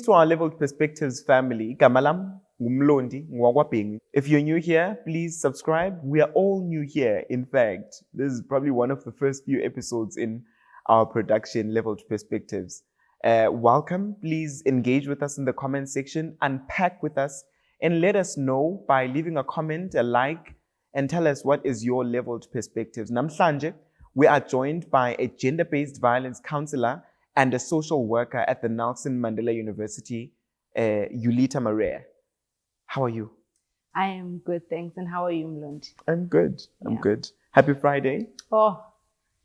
to our Leveled Perspectives family. Gamalam, Ngumlondi, Ngwagwaping. If you're new here, please subscribe. We are all new here. In fact, this is probably one of the first few episodes in our production, Leveled Perspectives. Welcome. Please engage with us in the comment section, unpack with us, and let us know by leaving a comment, a like, and tell us what is your leveled perspectives. Namhlanje, we are joined by a gender-based violence counselor and a social worker at the Nelson Mandela University, Yulita Maria. How are you? I am good, thanks. And how are you, Mlondi? I'm good. I'm good. Happy Friday. Oh,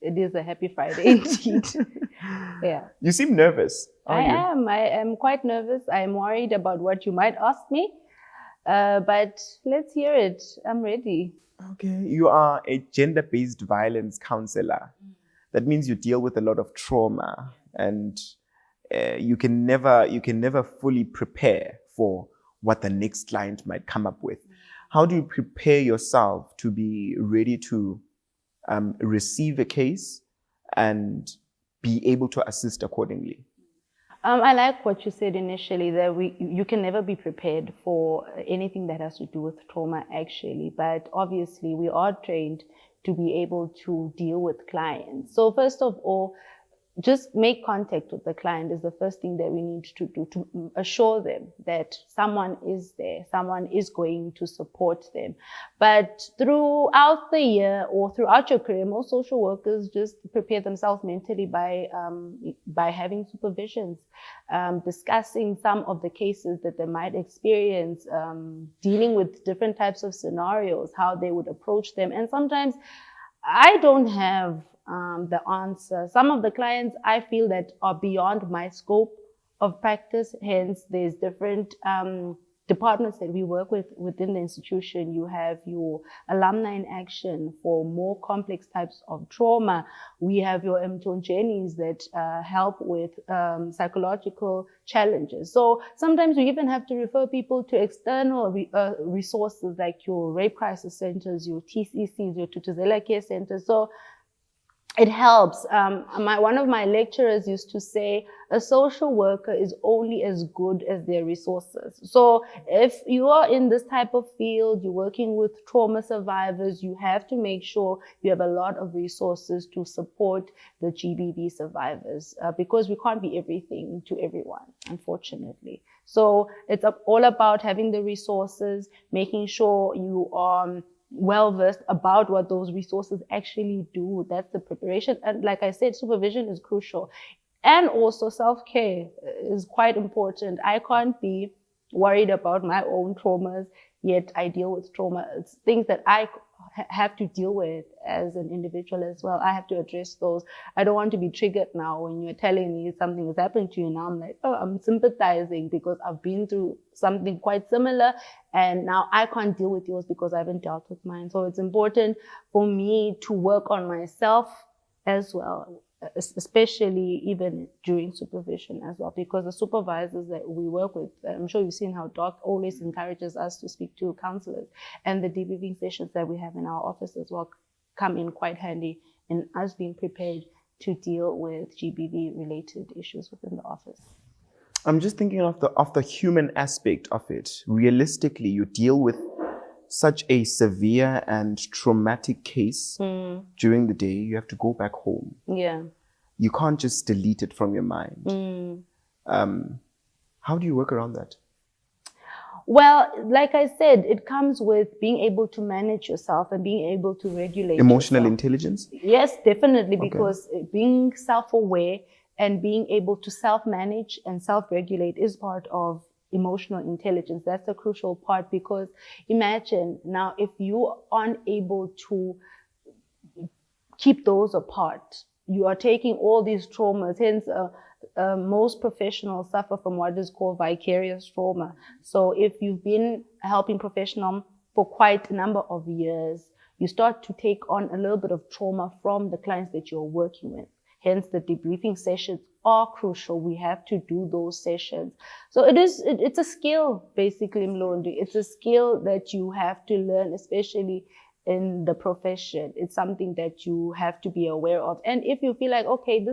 it is a happy Friday indeed. Yeah. You seem nervous. I am quite nervous. I'm worried about what you might ask me. But let's hear it. I'm ready. Okay. You are a gender-based violence counselor. That means you deal with a lot of trauma, and you can never fully prepare for what the next client might come up with. How do you prepare yourself to be ready to receive a case and be able to assist accordingly? I like what you said initially, that you can never be prepared for anything that has to do with trauma, actually. But obviously, we are trained to be able to deal with clients. So first of all, just make contact with the client is the first thing that we need to do, to assure them that someone is there, someone is going to support them. But throughout the year or throughout your career, most social workers just prepare themselves mentally by having supervisions, discussing some of the cases that they might experience, dealing with different types of scenarios, how they would approach them. And sometimes I don't have the answer. Some of the clients I feel that are beyond my scope of practice. Hence, there's different departments that we work with within the institution. You have your alumni in action for more complex types of trauma. We have your mtonjenis that help with psychological challenges. So sometimes we even have to refer people to external resources like your rape crisis centers, your TCCs, your Tutuzela care centers. So it helps. One of my lecturers used to say, a social worker is only as good as their resources. So if you are in this type of field, you're working with trauma survivors, you have to make sure you have a lot of resources to support the GBV survivors, because we can't be everything to everyone, unfortunately. So it's all about having the resources, making sure you are well-versed about what those resources actually do. That's the preparation. And like I said, supervision is crucial. And also self-care is quite important. I can't be worried about my own traumas, yet I deal with trauma. It's things that I have to deal with as an individual as well. I have to address those. I don't want to be triggered now when you're telling me something has happened to you. Now I'm like, oh, I'm sympathizing because I've been through something quite similar, and now I can't deal with yours because I haven't dealt with mine. So it's important for me to work on myself as well, especially even during supervision as well, because the supervisors that we work with, I'm sure you've seen how Doc always encourages us to speak to counselors, and the debriefing sessions that we have in our office as well come in quite handy in us being prepared to deal with GBV related issues within the office. I'm just thinking of the human aspect of it. Realistically, you deal with such a severe and traumatic case during the day. You have to go back home. Yeah. You can't just delete it from your mind. How do you work around that? Well, like I said, it comes with being able to manage yourself and being able to regulate emotional yourself. Intelligence? Yes, definitely, Okay. because being self-aware and being able to self-manage and self-regulate is part of emotional intelligence. That's a crucial part, because imagine now if you aren't able to keep those apart, you are taking all these traumas. Hence, most professionals suffer from what is called vicarious trauma. So if you've been a helping professional for quite a number of years, you start to take on a little bit of trauma from the clients that you're working with. Hence, the debriefing sessions are crucial. We have to do those sessions. So it's a skill, basically, Mlondi. It's a skill that you have to learn, especially in the profession. It's something that you have to be aware of. And if you feel like, okay,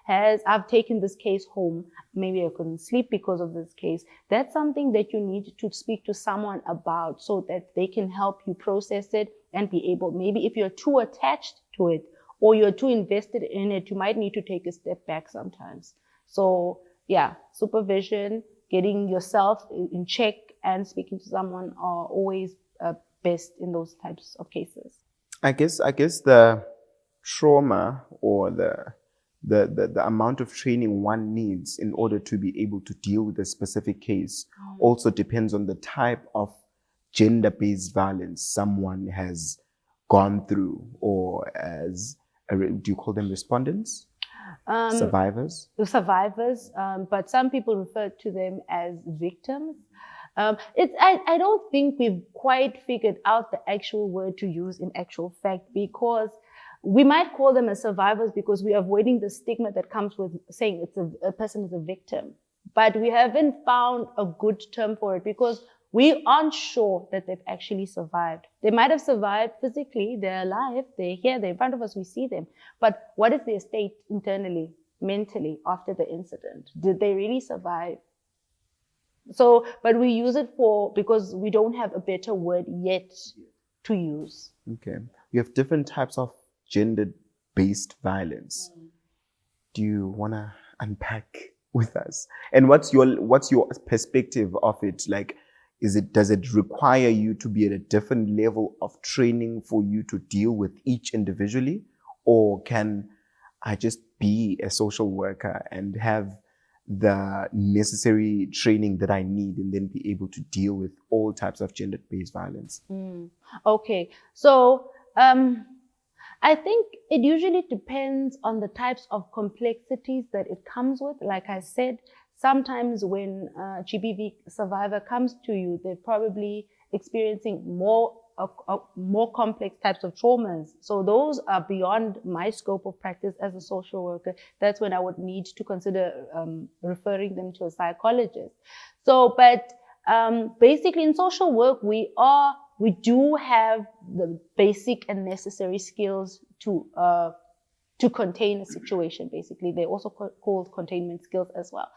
I've taken this case home, maybe I couldn't sleep because of this case, that's something that you need to speak to someone about so that they can help you process it and be able, maybe if you're too attached to it or you're too invested in it, you might need to take a step back sometimes. So yeah, supervision, getting yourself in check and speaking to someone are always best in those types of cases. I guess the trauma or the amount of training one needs in order to be able to deal with a specific case also depends on the type of gender-based violence someone has gone through, or as do you call them respondents? Survivors? Survivors, but some people refer to them as victims. I don't think we've quite figured out the actual word to use in actual fact, because we might call them as survivors because we're avoiding the stigma that comes with saying a person is a victim. But we haven't found a good term for it because we aren't sure that they've actually survived. They might have survived physically, they're alive, they're here, they're in front of us, we see them. But what is their state internally, mentally, after the incident? Did they really survive? So, but we use it because we don't have a better word yet to use. Okay. You have different types of gender-based violence. Do you want to unpack with us? And what's your perspective of it? Like, does it require you to be at a different level of training for you to deal with each individually? Or can I just be a social worker and have the necessary training that I need and then be able to deal with all types of gender-based violence? Okay. So I think it usually depends on the types of complexities that it comes with. Like I said, sometimes when a GBV survivor comes to you, they're probably experiencing more complex types of traumas. So those are beyond my scope of practice as a social worker. That's when I would need to consider referring them to a psychologist. So, but basically in social work, we do have the basic and necessary skills to contain a situation. Basically, they're also called containment skills as well.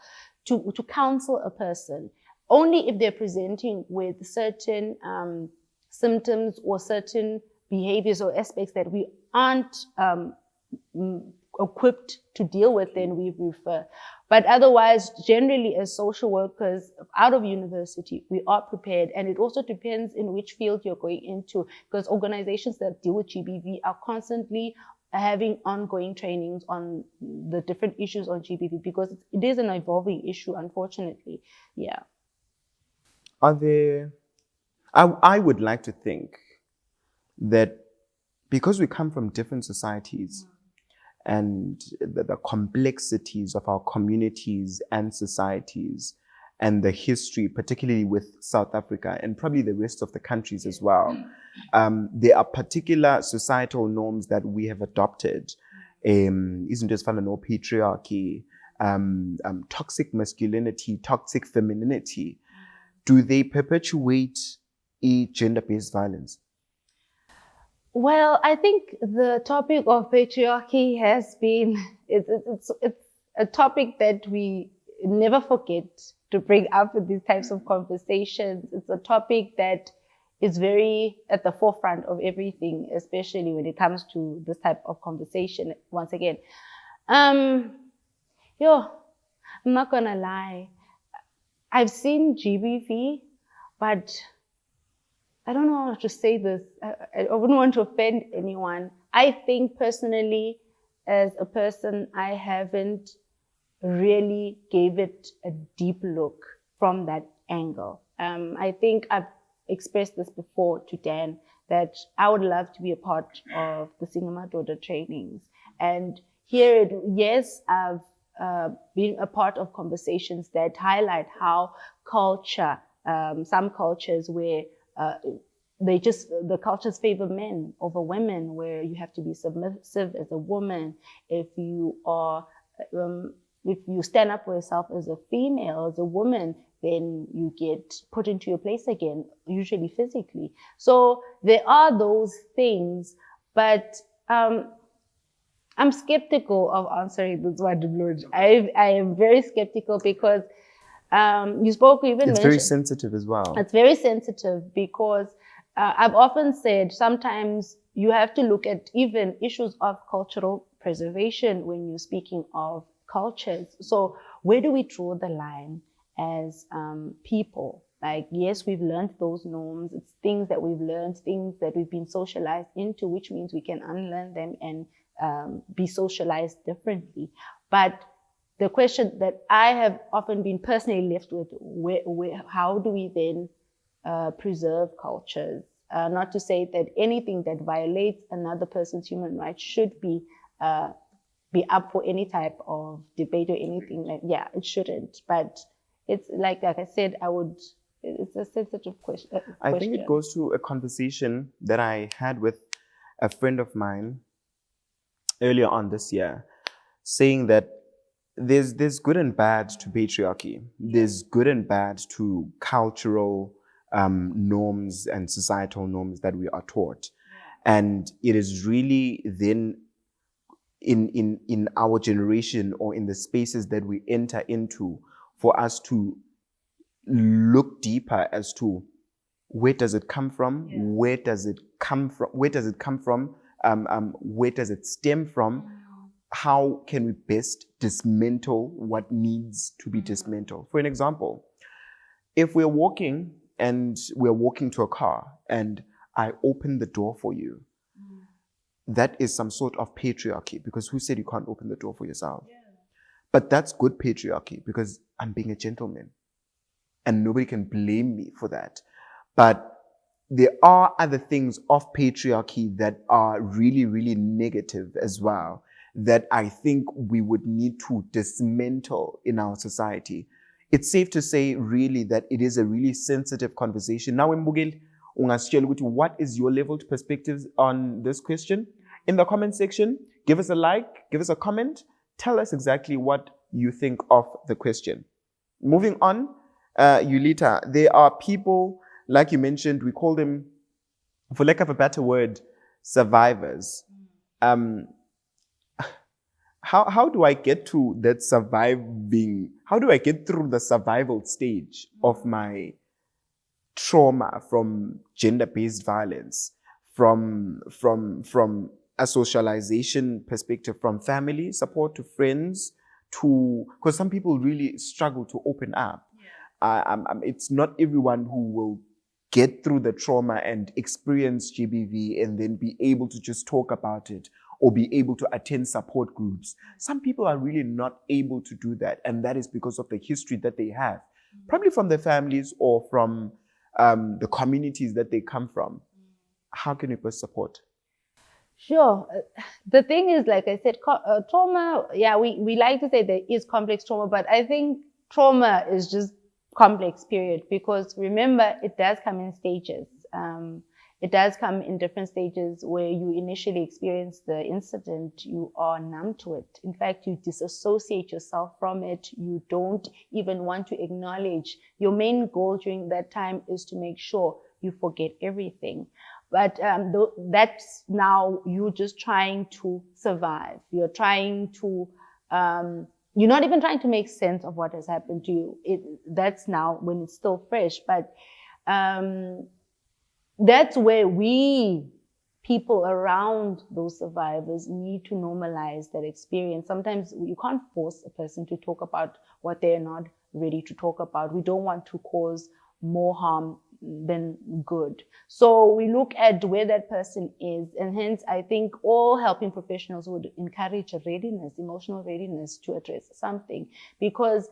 To counsel a person, only if they're presenting with certain symptoms or certain behaviors or aspects that we aren't equipped to deal with, then we refer. But otherwise, generally as social workers out of university, we are prepared. And it also depends in which field you're going into, because organizations that deal with GBV are constantly having ongoing trainings on the different issues on GBV, because it is an evolving issue, unfortunately. Yeah. I would like to think that because we come from different societies and the complexities of our communities and societies and the history, particularly with South Africa and probably the rest of the countries as well, there are particular societal norms that we have adopted. Isn't just no patriarchy, toxic masculinity, toxic femininity. Do they perpetuate gender-based violence? Well, I think the topic of patriarchy has been, it's a topic that we never forget to bring up with these types of conversations. It's a topic that is very at the forefront of everything, especially when it comes to this type of conversation. Once again, I'm not gonna lie. I've seen GBV, but I don't know how to say this. I wouldn't want to offend anyone. I think personally, as a person, I haven't really gave it a deep look from that angle. I think I've expressed this before to Dan, that I would love to be a part of the Single Daughter trainings. And here, yes, I've been a part of conversations that highlight how culture, some cultures where the cultures favor men over women, where you have to be submissive as a woman. If you stand up for yourself as a female, as a woman, then you get put into your place again, usually physically. So there are those things, but I'm skeptical of answering this one, Lord. I am very skeptical because you spoke even It's mentioned very sensitive as well. it's very sensitive because I've often said sometimes you have to look at even issues of cultural preservation when you're speaking of cultures. So where do we draw the line as people? Like, yes, we've learned those norms. It's things that we've learned, things that we've been socialized into, which means we can unlearn them and be socialized differently. But the question that I have often been personally left with, how do we then preserve cultures? Not to say that anything that violates another person's human rights should be up for any type of debate or anything like, yeah, it shouldn't. But it's like I said, it's a sensitive question. I think it goes to a conversation that I had with a friend of mine earlier on this year, saying that there's good and bad to patriarchy. There's good and bad to cultural norms and societal norms that we are taught. And it is really then in our generation or in the spaces that we enter into for us to look deeper as to where does it come from? Where does it come from? Where does it come from? Where does it stem from? How can we best dismantle what needs to be dismantled? For an example, if we're walking to a car and I open the door for you, that is some sort of patriarchy, because who said you can't open the door for yourself? But that's good patriarchy because I'm being a gentleman and nobody can blame me for that. But there are other things of patriarchy that are really, really negative as well, that I think we would need to dismantle in our society. It's safe to say really that it is a really sensitive conversation. Now, Mbugeli, what is your leveled perspectives on this question? In the comment section, give us a like, give us a comment, tell us exactly what you think of the question. Moving on, Yulita, there are people, like you mentioned, we call them, for lack of a better word, survivors. How do I get to that surviving? How do I get through the survival stage of my trauma from gender-based violence, from a socialization perspective, from family support to friends, because some people really struggle to open up. It's not everyone who will get through the trauma and experience GBV and then be able to just talk about it or be able to attend support groups. Some people are really not able to do that, and that is because of the history that they have, probably from their families or from the communities that they come from. How can you best support? Sure. The thing is, like I said, trauma, we like to say there is complex trauma, but I think trauma is just complex, period. Because remember, it does come in stages. It does come in different stages where you initially experience the incident, you are numb to it. In fact, you disassociate yourself from it. You don't even want to acknowledge. Your main goal during that time is to make sure you forget everything. But that's now you just trying to survive. You're trying to, you're not even trying to make sense of what has happened to you. That's now when it's still fresh. But that's where we, people around those survivors, need to normalize that experience. Sometimes you can't force a person to talk about what they're not ready to talk about. We don't want to cause more harm than good. So we look at where that person is, and hence I think all helping professionals would encourage a readiness, emotional readiness to address something, because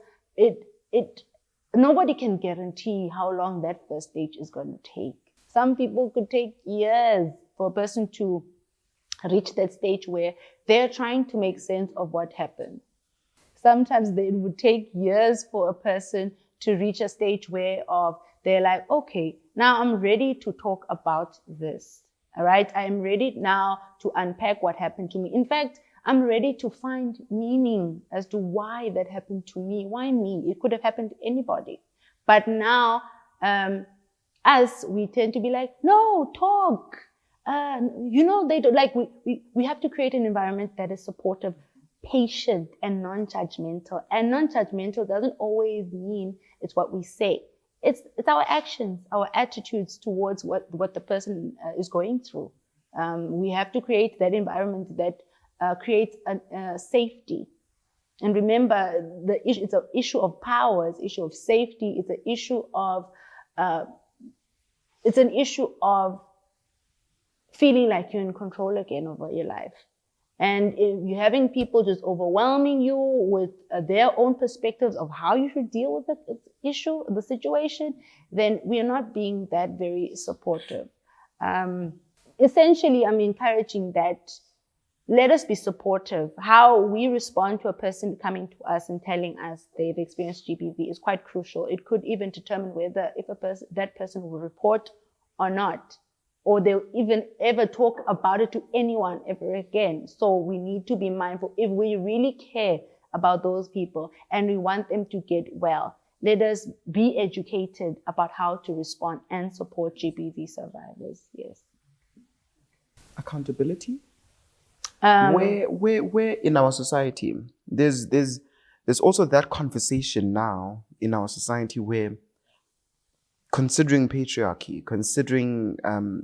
nobody can guarantee how long that first stage is going to take. Some people could take years for a person to reach that stage where they're trying to make sense of what happened. Sometimes it would take years for a person to reach a stage where they're like, okay, now I'm ready to talk about this. All right. I'm ready now to unpack what happened to me. In fact, I'm ready to find meaning as to why that happened to me. Why me? It could have happened to anybody. But now, us, we tend to be like, no, talk. They don't like, we have to create an environment that is supportive, patient, and non-judgmental. And non-judgmental doesn't always mean it's what we say. It's our actions, our attitudes towards what the person is going through. We have to create that environment that creates a safety. And remember, it's an issue of power, it's an issue of safety, it's an issue of feeling like you're in control again over your life. And if you're having people just overwhelming you with their own perspectives of how you should deal with the issue, the situation, then we are not being that very supportive. Essentially, I'm encouraging that let us be supportive. How we respond to a person coming to us and telling us they've experienced GBV is quite crucial. It could even determine whether that person will report or not, or they'll even ever talk about it to anyone ever again. So we need to be mindful. If we really care about those people and we want them to get well, let us be educated about how to respond and support GBV survivors. Yes. Accountability? Where in our society, there's also that conversation now in our society where, considering patriarchy, considering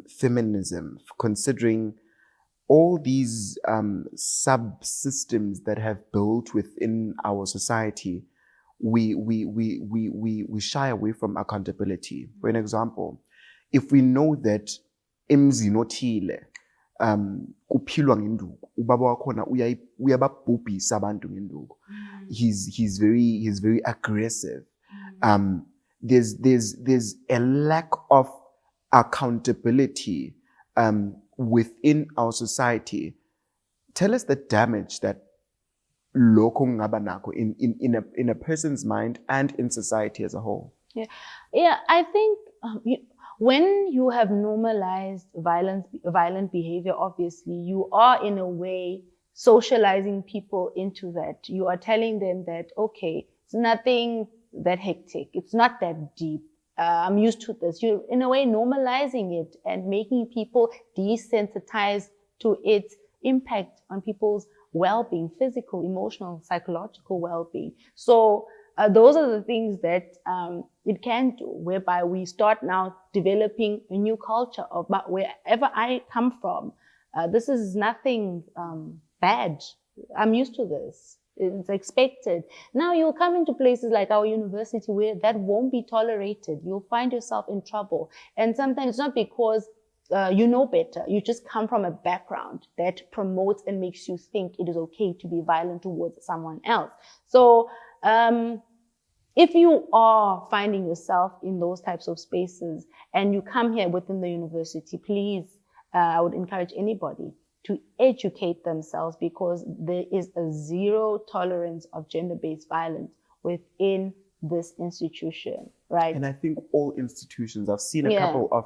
feminism, considering all these subsystems that have built within our society, we shy away from accountability. For an example, if we know that emzini othile kuphilwa ngenduku, ubaba wakhona uyababhubhisa abantu ngenduku, he's very aggressive, there's a lack of accountability within our society. Tell us the damage that lokho kungaba nakho in a person's mind and in society as a whole. Yeah, I think when you have normalized violent behavior, obviously you are in a way socializing people into that. You are telling them that, okay, it's nothing that hectic. It's not that deep. I'm used to this. You're in a way normalizing it and making people desensitized to its impact on people's well-being, physical, emotional, psychological well-being. So those are the things that it can do, whereby we start now developing a new culture of wherever I come from. This is nothing bad. I'm used to this. It's expected. Now you'll come into places like our university where that won't be tolerated. You'll find yourself in trouble. And sometimes it's not because you know better. You just come from a background that promotes and makes you think it is okay to be violent towards someone else. So if you are finding yourself in those types of spaces and you come here within the university, please, I would encourage anybody to educate themselves, because there is a zero tolerance of gender-based violence within this institution, right? And I think all institutions, I've seen a couple of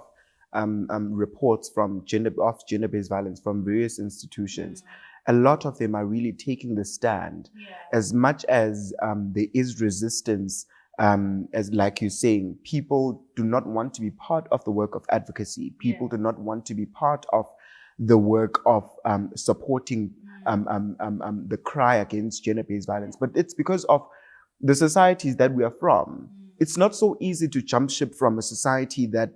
reports from gender-based violence from various institutions. A lot of them are really taking the stand. As much as there is resistance, as like you're saying, people do not want to be part of the work of advocacy. People do not want to be part of the work of supporting the cry against gender-based violence. But it's because of the societies that we are from. It's not so easy to jump ship from a society that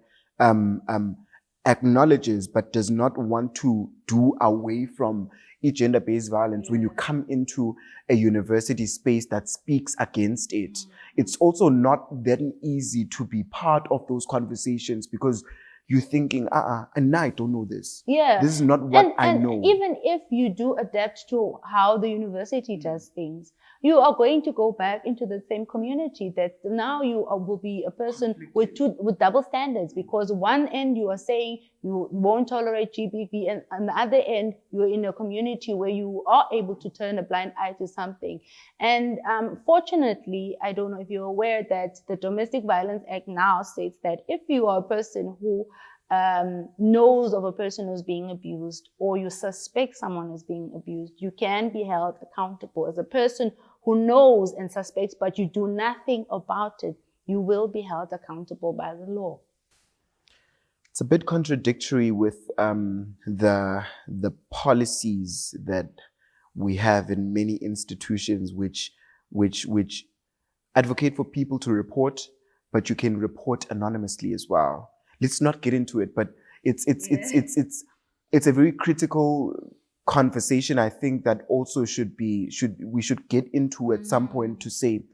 acknowledges but does not want to do away from gender-based violence. When you come into a university space that speaks against it, it's also not that easy to be part of those conversations, because you're thinking, and now I don't know this. Yeah. This is not what I know. And even if you do adapt to how the university does things, you are going to go back into the same community that now you will be a person with double standards, because one end you are saying you won't tolerate GBV, and on the other end you're in a community where you are able to turn a blind eye to something. And fortunately, I don't know if you're aware that the Domestic Violence Act now states that if you are a person who knows of a person who's being abused, or you suspect someone is being abused, you can be held accountable. As a person who knows and suspects, but you do nothing about it, you will be held accountable by the law. It's a bit contradictory with the policies that we have in many institutions, which advocate for people to report, but you can report anonymously as well. Let's not get into it, but it's a very critical conversation. I think that also we should get into at some point to say,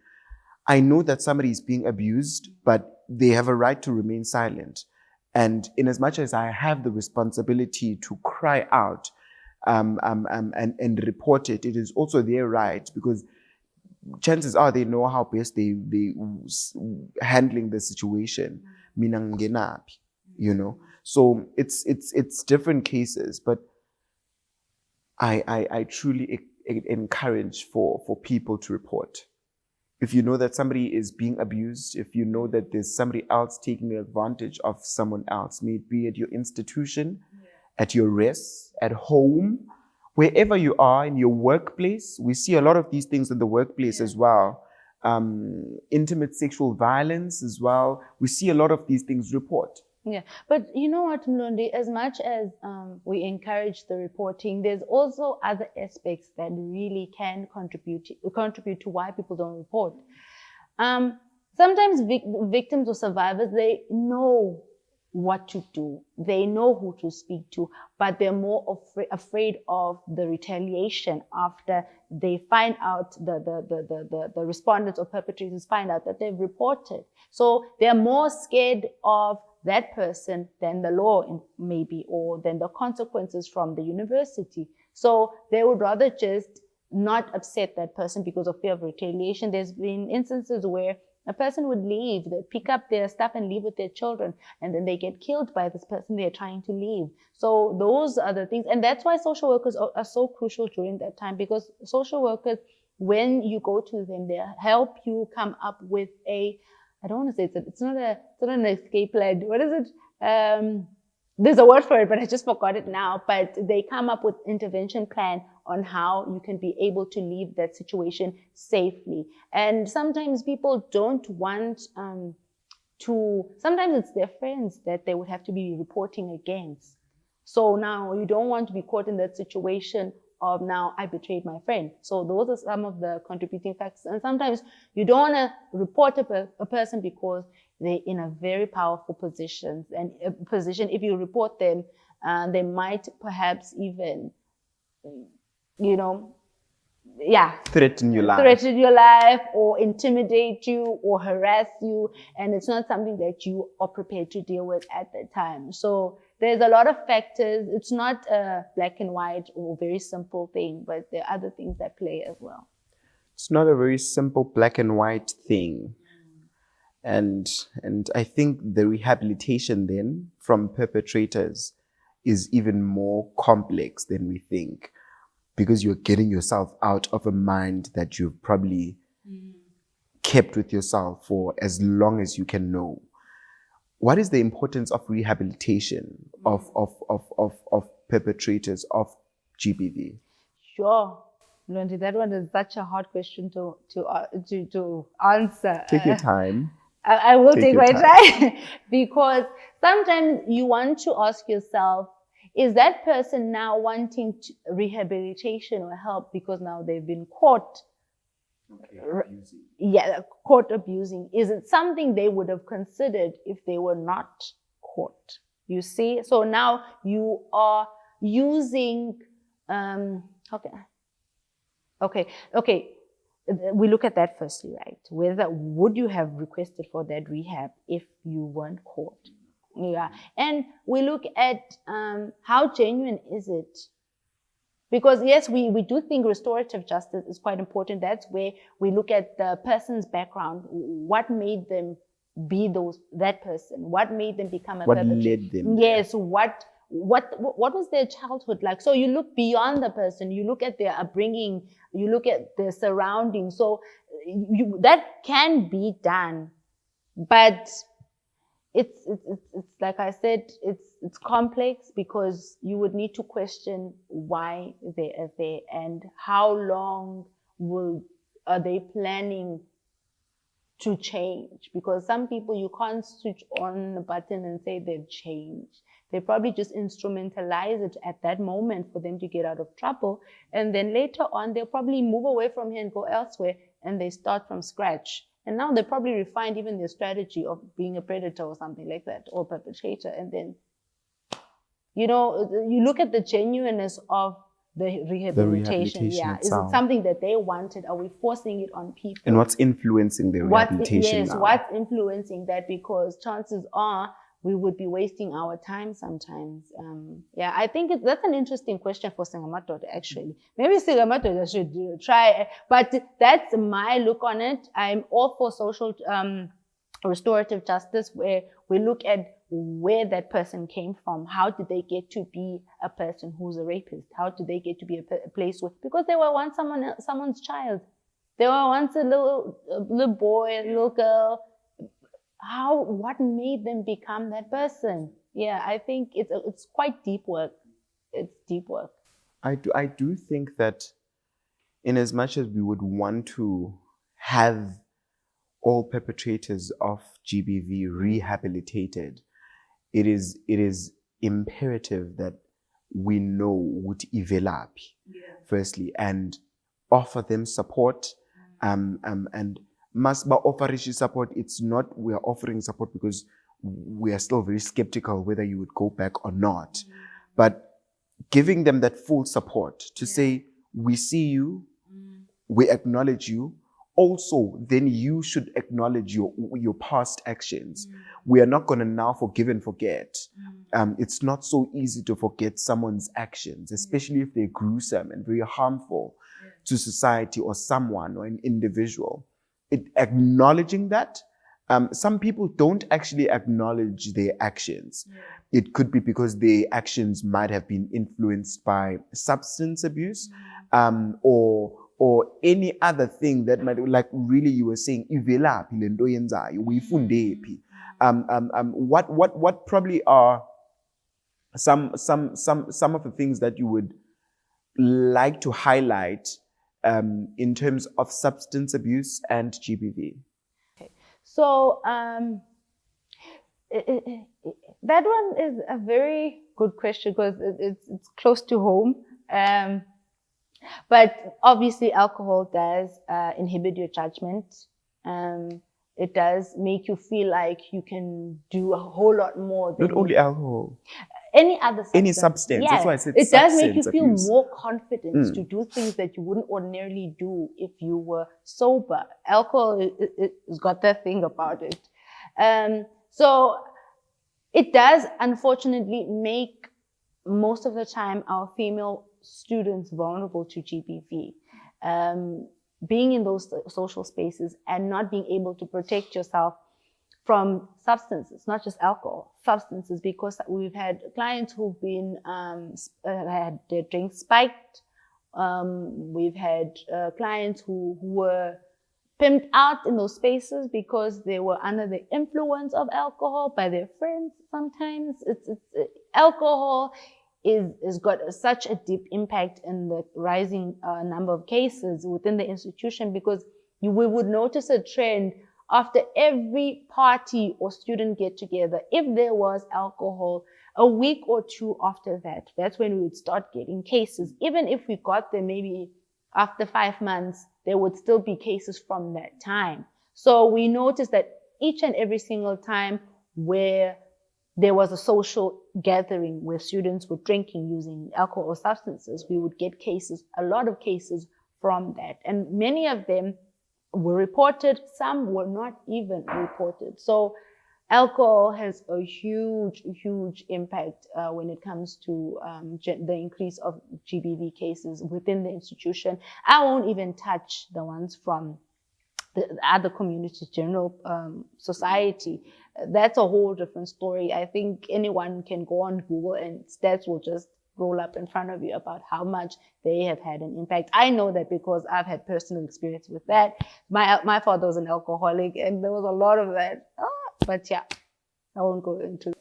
I know that somebody is being abused, but they have a right to remain silent. And in as much as I have the responsibility to cry out and report it, it is also their right, because chances are they know how best they handling the situation. Mina ngenaphi, you know. So it's different cases, but I truly encourage for people to report. If you know that somebody is being abused, if you know that there's somebody else taking advantage of someone else, may it be at your institution, at your rest, at home, wherever you are, in your workplace. We see a lot of these things in the workplace as well. Intimate sexual violence as well. We see a lot of these things. Report. Yeah, but you know what, Mlondi, as much as we encourage the reporting, there's also other aspects that really can contribute to why people don't report. Sometimes victims or survivors, they know what to do. They know who to speak to, but they're more afraid of the retaliation after they find out, the respondents or perpetrators find out that they've reported. So they're more scared of that person than the law maybe, or than the consequences from the university. So they would rather just not upset that person because of fear of retaliation. There's been instances where a person would leave, they'd pick up their stuff and leave with their children, and then they get killed by this person they're trying to leave. So those are the things. And that's why social workers are so crucial during that time, because social workers, when you go to them, they help you come up with I don't want to say it's not an escape plan. What is it? There's a word for it, but I just forgot it now. But they come up with intervention plan on how you can be able to leave that situation safely. And sometimes people don't want sometimes it's their friends that they would have to be reporting against. So now you don't want to be caught in that situation of, now I betrayed my friend. So those are some of the contributing factors. And sometimes you don't want to report a person because they're in a very powerful position. And if you report them, they might perhaps even, threaten your life, or intimidate you or harass you. And it's not something that you are prepared to deal with at that time. So there's a lot of factors. It's not a black and white or very simple thing, but there are other things that play as well. It's not a very simple black and white thing. And I think the rehabilitation then from perpetrators is even more complex than we think, because you're getting yourself out of a mind that you've probably kept with yourself for as long as you can know. What is the importance of rehabilitation of perpetrators of GBV? Sure. Londi, that one is such a hard question to answer. Take your time. I will take my time because sometimes you want to ask yourself, is that person now wanting rehabilitation or help because now they've been caught? Abusing. Yeah, caught abusing. Is it something they would have considered if they were not caught? You see? So now you are using, Okay. We look at that firstly, right? Whether would you have requested for that rehab if you weren't caught? Yeah. And we look at how genuine is it? Because yes, we do think restorative justice is quite important. That's where we look at the person's background. What made them be that person? What made them become a perpetrator? What led them? Yes. What was their childhood like? So you look beyond the person. You look at their upbringing. You look at their surroundings. So that can be done, but it's like I said, it's complex, because you would need to question why they are there and how long are they planning to change, because some people, you can't switch on a button and say they've changed. They probably just instrumentalize it at that moment for them to get out of trouble. And then later on, they'll probably move away from here and go elsewhere, and they start from scratch. And now they probably refined even their strategy of being a predator or something like that, or perpetrator. And then, you look at the genuineness of the rehabilitation. Yeah, is it itself. something that they wanted? Are we forcing it on people? And what's influencing the rehabilitation now? What's influencing that? Because chances are we would be wasting our time sometimes. I think that's an interesting question for Singamadoda, actually. Maybe Singamadoda should try, but that's my look on it. I'm all for social restorative justice, where we look at where that person came from. How did they get to be a person who's a rapist? How did they get to be a place with? Because they were once someone's child. They were once a little boy, a little girl. What made them become that person? Yeah, I think it's quite deep work. It's deep work. I do think that in as much as we would want to have all perpetrators of GBV rehabilitated, it is imperative that we know ukuthi ivelaphi, firstly, and offer them support, and must offer support. It's not we are offering support because we are still very skeptical whether you would go back or not, but giving them that full support to say, we see you, we acknowledge you. Also, then you should acknowledge your past actions. We are not going to now forgive and forget. It's not so easy to forget someone's actions, especially if they're gruesome and very harmful to society or someone or an individual. Acknowledging that, some people don't actually acknowledge their actions. It could be because their actions might have been influenced by substance abuse, or any other thing that might, like really you were saying, ivelaphi le nto yenzayo, uyifundephi. What probably are some of the things that you would like to highlight in terms of substance abuse and GBV? Okay. So that one is a very good question, because it's close to home. But obviously, alcohol does inhibit your judgment. It does make you feel like you can do a whole lot more than Not only alcohol. Any other substance. Any substance. Yeah. That's why I said it does make you feel abuse. more confident to do things that you wouldn't ordinarily do if you were sober. Alcohol has got that thing about it. So it does, unfortunately, make most of the time our female students vulnerable to GBV. Being in those social spaces and not being able to protect yourself from substances, not just alcohol, substances, because we've had clients who've been had their drinks spiked. We've had clients who were pimped out in those spaces because they were under the influence of alcohol by their friends. Sometimes alcohol is got such a deep impact in the rising number of cases within the institution, because we would notice a trend after every party or student get together. If there was alcohol, a week or two after that, that's when we would start getting cases. Even if we got them maybe after 5 months, there would still be cases from that time. So we noticed that each and every single time where there was a social gathering where students were drinking, using alcohol or substances, we would get cases, a lot of cases from that. And many of them were reported, some were not even reported. So alcohol has a huge, huge impact when it comes to the increase of GBV cases within the institution. I won't even touch the ones from the other communities, general society. That's a whole different story. I think anyone can go on Google and stats will just roll up in front of you about how much they have had an impact. I know that because I've had personal experience with that. My father was an alcoholic, and there was a lot of that. But yeah, I won't go into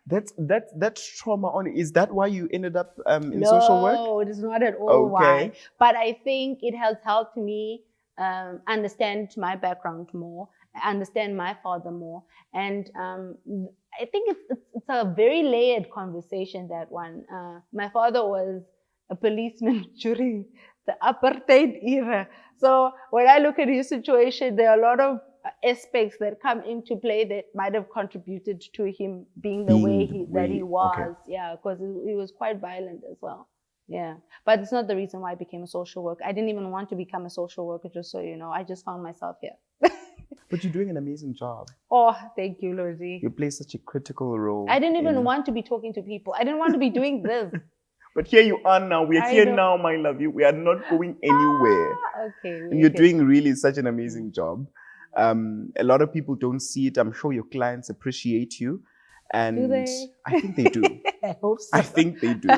that. That's trauma only. Is that why you ended up in social work? No, it is not at all why. But I think it has helped me understand my background more understand my father more. And I think it's a very layered conversation, that one. My father was a policeman during the apartheid era. So when I look at his situation, there are a lot of aspects that come into play that might have contributed to him being the way that he was. Okay. Yeah, because he was quite violent as well. Yeah, but it's not the reason why I became a social worker. I didn't even want to become a social worker, just so you know. I just found myself here. But you're doing an amazing job. Oh, thank you, Lodi. You play such a critical role. I didn't even want to be talking to people. I didn't want to be doing this. But here you are now. We are I here know. now, my love. We are not going anywhere. Okay. And you're doing really such an amazing job. A lot of people don't see it. I'm sure your clients appreciate you. And Do they? I think they do. I hope so. I think they do.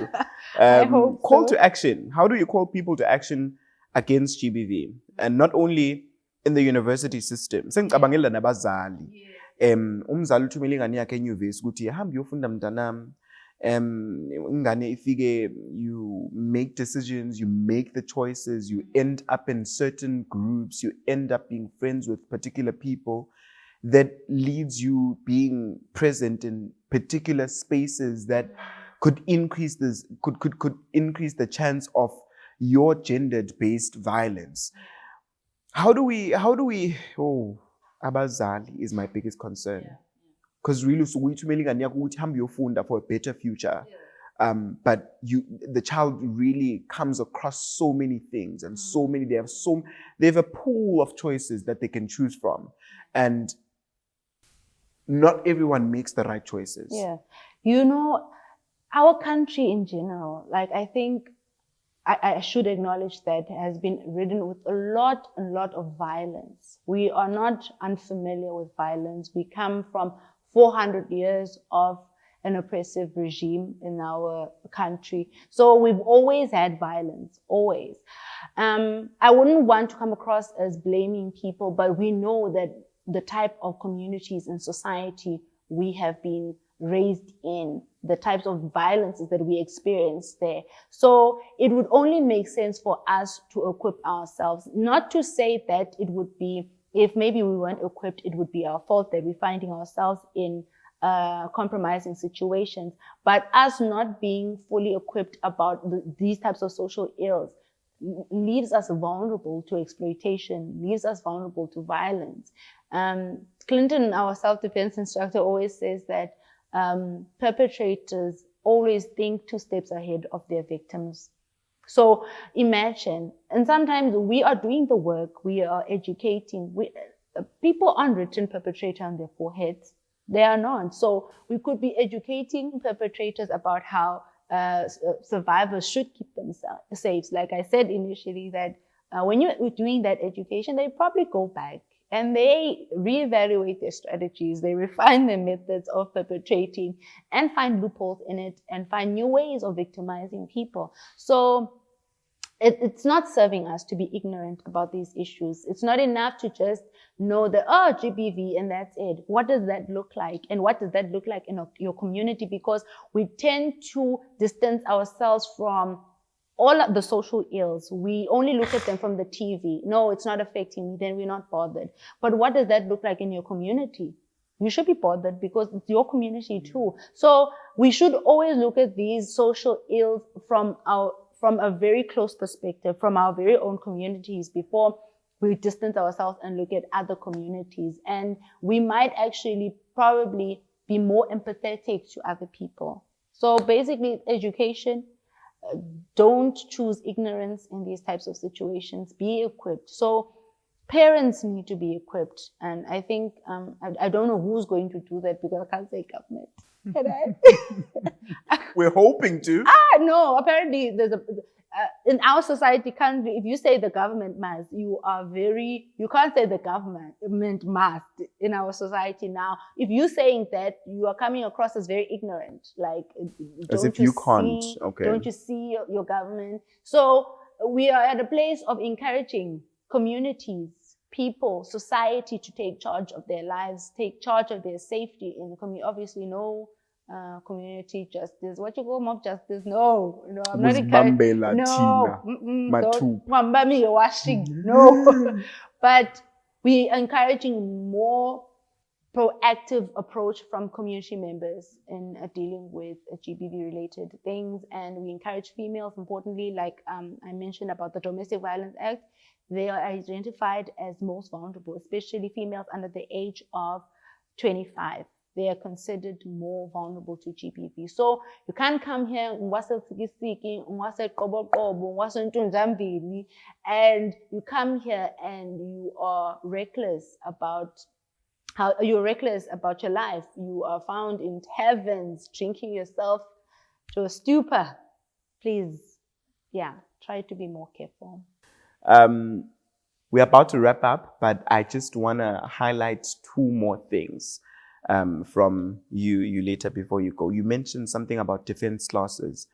I hope Call so. to action. How do you call people to action against GBV? And not only in the university system. Sengicabangela nabazali. Umzali uthumela ingane yakhe enyuvesi ukuthi hamba uyofunda mntanami. Ingane ifike, you make decisions, you make the choices, you end up in certain groups, you end up being friends with particular people. That leads you being present in particular spaces that could increase this, could increase the chance of your gendered-based violence. How do we, abazali is my biggest concern. Because really, for a better future. But the child really comes across so many things and they have a pool of choices that they can choose from. And not everyone makes the right choices. Yeah. You know, our country in general, like I think I should acknowledge that has been ridden with a lot of violence. We are not unfamiliar with violence. We come from 400 years of an oppressive regime in our country. So we've always had violence, always. I wouldn't want to come across as blaming people, but we know that the type of communities and society we have been raised in, the types of violences that we experience there. So it would only make sense for us to equip ourselves, not to say that it would be, if maybe we weren't equipped, it would be our fault that we're finding ourselves in compromising situations, but us not being fully equipped about these types of social ills leaves us vulnerable to exploitation, leaves us vulnerable to violence. Clinton, our self-defense instructor, always says that perpetrators always think 2 steps ahead of their victims. So imagine, and sometimes we are doing the work, we are educating. People aren't written perpetrator on their foreheads. They are not. So we could be educating perpetrators about how survivors should keep themselves safe. Like I said initially, that when you're doing that education, they probably go back and they reevaluate their strategies. They refine their methods of perpetrating and find loopholes in it and find new ways of victimizing people. So it's not serving us to be ignorant about these issues. It's not enough to just know that, GBV, and that's it. What does that look like? And what does that look like in your community? Because we tend to distance ourselves from all of the social ills. We only look at them from the TV. No, it's not affecting me. Then we're not bothered. But what does that look like in your community? You should be bothered because it's your community too. So we should always look at these social ills from a very close perspective, from our very own communities before we distance ourselves and look at other communities. And we might actually probably be more empathetic to other people. So basically, education, don't choose ignorance in these types of situations. Be equipped. So parents need to be equipped. And I think, I don't know who's going to do that because I can't say government. Can I? We're hoping to. No, apparently there's in our society, if you say the government must, you can't say the government must in our society now. If you're saying that, you are coming across as very ignorant. Like, as if you can't. Okay. Don't you see your government? So we are at a place of encouraging communities, people, society to take charge of their lives, take charge of their safety in the community. Obviously, no community justice. What you call mob justice? No, I'm not encouraging. No, don't washing. No, but we are encouraging more proactive approach from community members in dealing with GBV related things. And we encourage females, importantly, like I mentioned about the Domestic Violence Act, they are identified as most vulnerable, especially females under the age of 25. They are considered more vulnerable to GBV. So you can't come here and you come here and you are reckless about you're reckless about your life. You are found in taverns drinking yourself to a stupor. Please, try to be more careful. We're about to wrap up, but I just want to highlight two more things from you later before you go. You mentioned something about defense classes.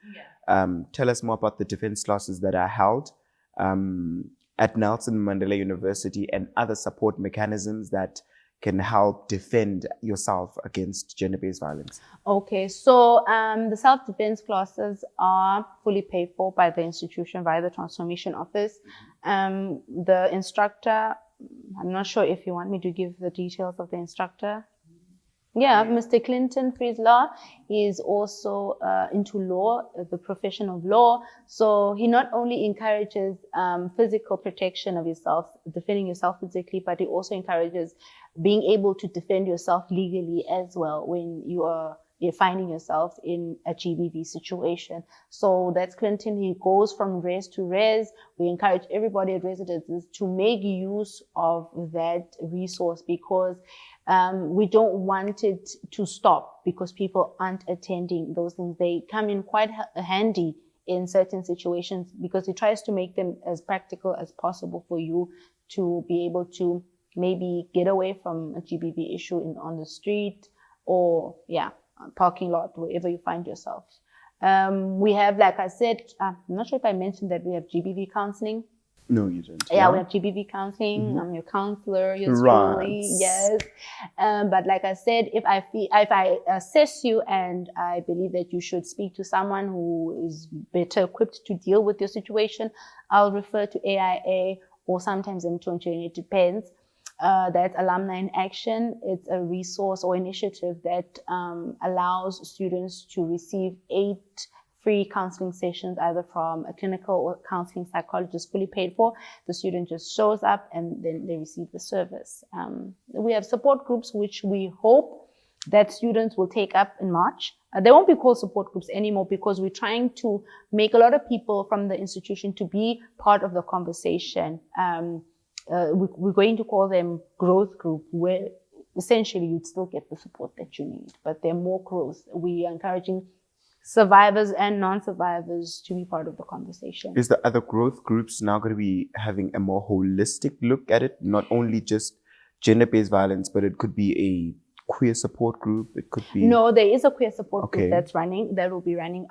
Tell us more about the defense classes that are held at Nelson Mandela University and other support mechanisms that can help defend yourself against gender-based violence. Okay, so the self-defense classes are fully paid for by the institution via the Transformation Office. The instructor, I'm not sure if you want me to give the details of the instructor. Yeah, Mr. Clinton Friesler is also into law, the profession of law. So he not only encourages physical protection of yourself, defending yourself physically, but he also encourages being able to defend yourself legally as well when you're finding yourself in a GBV situation. So that's Clinton. He goes from res to res. We encourage everybody at residences to make use of that resource because we don't want it to stop because people aren't attending those things. They come in quite handy in certain situations because it tries to make them as practical as possible for you to be able to maybe get away from a GBV issue on the street or, parking lot, wherever you find yourself. We have, like I said, I'm not sure if I mentioned that we have GBV counseling. No, you didn't. Yeah, we have GBV counseling. I'm your counselor, yours truly. Yes. But like I said, if I assess you and I believe that you should speak to someone who is better equipped to deal with your situation, I'll refer to AIA or sometimes M2, it depends. That's Alumni in Action. It's a resource or initiative that allows students to receive 8 free counseling sessions, either from a clinical or counseling psychologist, fully paid for. The student just shows up and then they receive the service. We have support groups, which we hope that students will take up in March. They won't be called support groups anymore because we're trying to make a lot of people from the institution to be part of the conversation. We're going to call them growth group, where essentially you'd still get the support that you need, but they're more growth. We are encouraging survivors and non-survivors to be part of the conversation. Is the other growth groups now going to be having a more holistic look at it? Not only just gender-based violence, but it could be a queer support group. It could be... No, there is a queer support group that's running, that will be running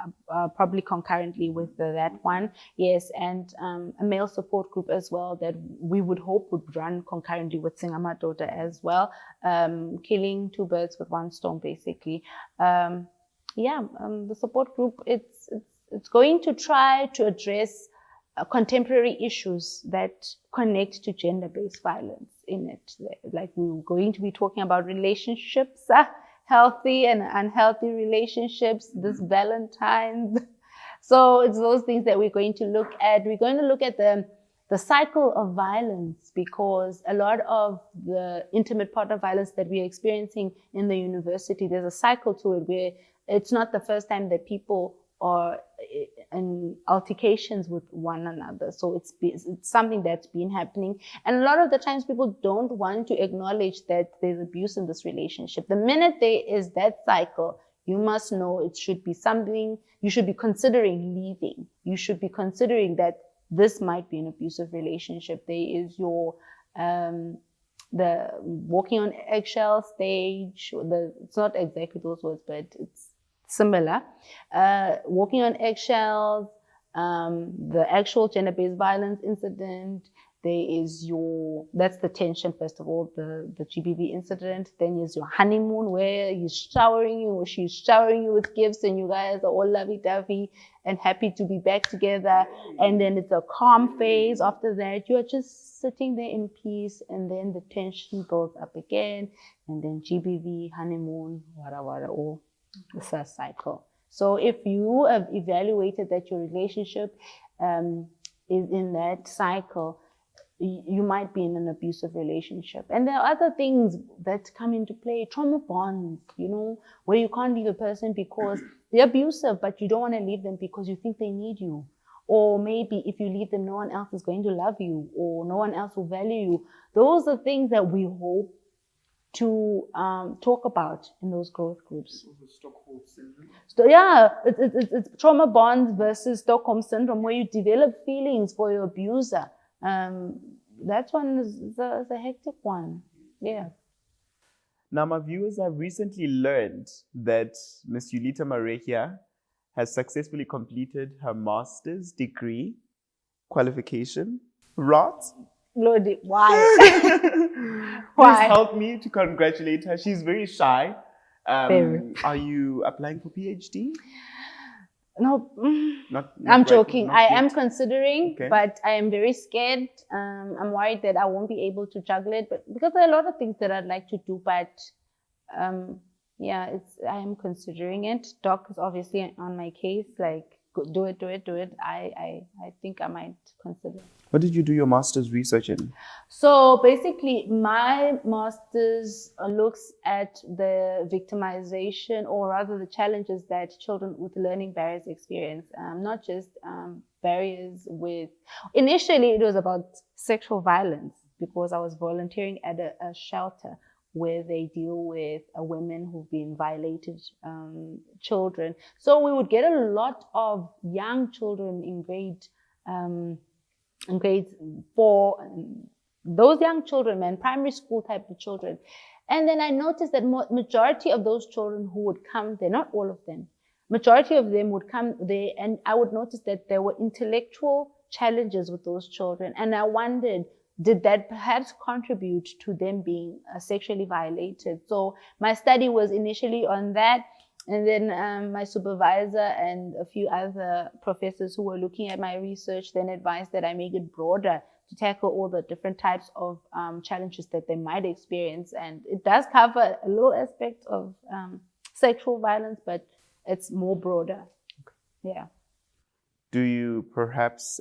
probably concurrently with that one. Yes, and a male support group as well that we would hope would run concurrently with Singamadoda as well. Killing 2 birds with 1 stone, basically. The support group, it's going to try to address contemporary issues that connect to gender-based violence in it. Like we're going to be talking about relationships, healthy and unhealthy relationships, this Valentine's. So it's those things that we're going to look at. We're going to look at the cycle of violence, because a lot of the intimate partner violence that we're experiencing in the university, there's a cycle to it where it's not the first time that people are in altercations with one another. So it's something that's been happening. And a lot of the times people don't want to acknowledge that there's abuse in this relationship. The minute there is that cycle, you must know it should be something you should be considering leaving. You should be considering that this might be an abusive relationship. There is your the walking on eggshell stage. It's not exactly those words, but it's similar. Walking on eggshells, the actual gender-based violence incident, There is that's the tension, first of all, the GBV incident. Then there's your honeymoon where he's showering you or she's showering you with gifts and you guys are all lovey-dovey and happy to be back together. And then it's a calm phase. After that, you're just sitting there in peace, and then the tension builds up again. And then GBV, honeymoon, wada, or it's a cycle. So if you have evaluated that your relationship is in that cycle, you might be in an abusive relationship. And there are other things that come into play. Trauma bonds, where you can't leave a person because they're abusive, but you don't want to leave them because you think they need you. Or maybe if you leave them, no one else is going to love you, or no one else will value you. Those are things that we hope to talk about in those growth groups. Stockholm syndrome. So yeah, it's trauma bonds versus Stockholm syndrome, where you develop feelings for your abuser. That one is a hectic one. Yeah. Now, my viewers, I've recently learned that Ms. Yulita Marehia has successfully completed her master's degree qualification. Right? Lord, why? Please help me to congratulate her. She's very shy. Very. Are you applying for PhD? No, not I'm right, joking. not I yet. am considering, Okay. but I am very scared. I'm worried that I won't be able to juggle it, but because there are a lot of things that I'd like to do, but yeah, I am considering it. Doc is obviously on my case, like do it. I think I might consider. What did you do your master's research in? So basically, my master's looks at the victimization, or rather the challenges that children with learning barriers experience. Not just barriers with, initially it was about sexual violence, because I was volunteering at a shelter where they deal with women who've been violated, children. So we would get a lot of young children in grades 4, those young children, man, primary school type of children. And then I noticed that majority of those children who would come there, not all of them, majority of them would come there, and I would notice that there were intellectual challenges with those children. And I wondered, did that perhaps contribute to them being sexually violated? So my study was initially on that. And then my supervisor and a few other professors who were looking at my research then advised that I make it broader to tackle all the different types of challenges that they might experience. And it does cover a little aspect of sexual violence, but it's more broader. Yeah. Do you perhaps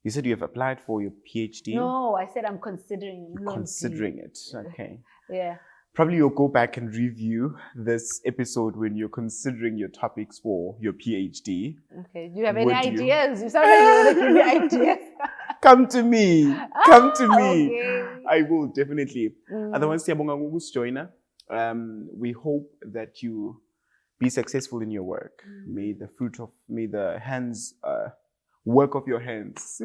you said you have applied for your PhD? No, I said I'm considering. Considering it, okay. Yeah. Probably you'll go back and review this episode when you're considering your topics for your PhD. Okay. Do you have any ideas? You sound like you want to give me ideas. Come to me. Come to me. Okay. I will definitely. Otherwise, siyabonga ngokusijoyina. We hope that you be successful in your work. May the hands work of your hands.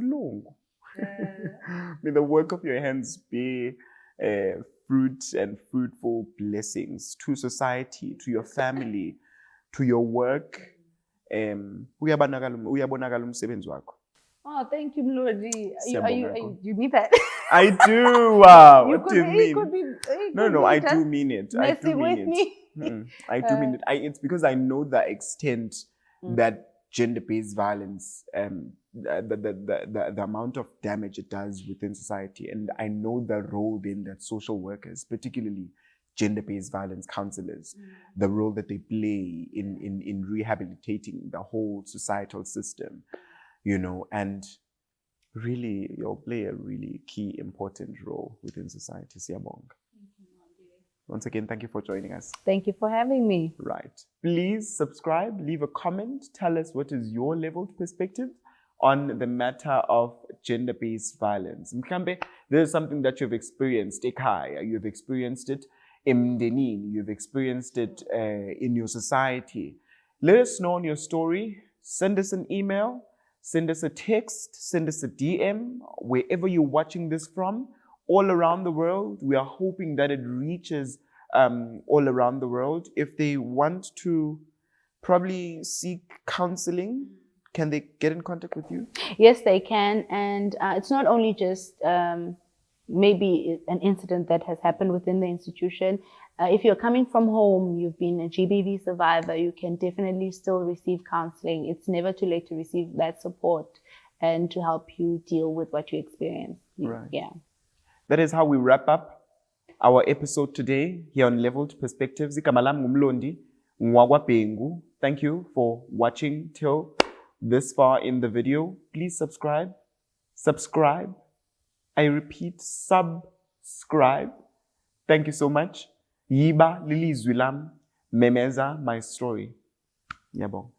May the work of your hands be fruit and fruitful blessings to society, to your family, to your work. Uyabonakala umsebenzi wakho. Oh, thank you, Mlodi. You mean that? I do. Wow. You What do you mean? No, I do mean it. I do mean it. I do mean it. It's because I know the extent that gender-based violence, the amount of damage it does within society. And I know the role then that social workers, particularly gender-based violence counselors, the role that they play in rehabilitating the whole societal system, and really you'll play a really key, important role within society. Siyabonga. Once again, thank you for joining us. Thank you for having me. Right. Please subscribe, leave a comment, tell us what is your leveled perspective on the matter of gender-based violence. Mkambe, there's something that you've experienced ekhaya, you've experienced it emndenini, you've experienced it in your society. Let us know on your story. Send us an email, send us a text, send us a DM, wherever you're watching this from. All around the world. We are hoping that it reaches all around the world. If they want to probably seek counseling, can they get in contact with you? Yes, they can. And it's not only just maybe an incident that has happened within the institution. If you're coming from home, you've been a GBV survivor, you can definitely still receive counseling. It's never too late to receive that support and to help you deal with what you experience. Right. Yeah. That is how we wrap up our episode today here on Leveled Perspectives. Igama lami ngumlondi Ngwagwabhengu. Thank you for watching till this far in the video. Please subscribe. Subscribe. I repeat, subscribe. Thank you so much. Yiba lilizwi lam, memeza my story. Yabong.